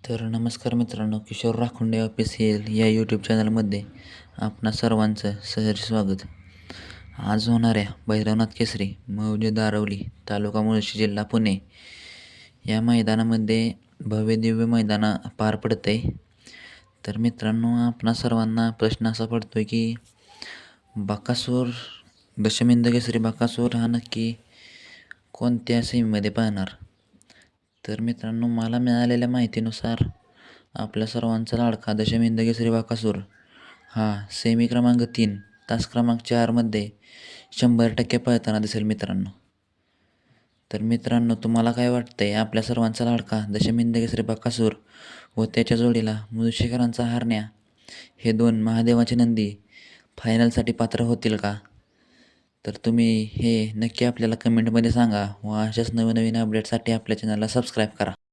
तर नमस्कार मित्रांनो, किशोर राखुंडे ऑफिशियल या यूट्यूब चॅनलमध्ये आपणा सर्वांचं सहर्ष स्वागत. आज होणाऱ्या भैरवनाथ केसरी मौजे दारवली तालुका मुळशी जिल्हा पुणे या मैदानामध्ये भव्यदिव्य मैदान पार पडतं आहे. तर मित्रांनो, आपणा सर्वांना प्रश्न असा पडतो आहे की बकासूर दशमिंद केसरी बकासूर हा नक्की कोणत्या सेमीमध्ये पाहणार. तर मित्रांनो, मला मिळालेल्या माहितीनुसार आपल्या सर्वांचा लाडका दशमिंद केसरी बकासूर हा सेमी क्रमांक 3 तास क्रमांक 4मध्ये 100% पळताना दिसेल मित्रांनो. तर मित्रांनो, तुम्हाला काय वाटतंय, आपल्या सर्वांचा लाडका दशमिंद केसरी बकासूर व त्याच्या जोडीला मुळशीकरांचा हरण्या हे दोन महादेवाचे नंदी फायनलसाठी पात्र होतील का? तर तुम्ही हे नक्की आपल्याला कमेंटमध्ये सांगा व अशाच नवनवीन अपडेटसाठी आपल्या चॅनलला सबस्क्राईब करा.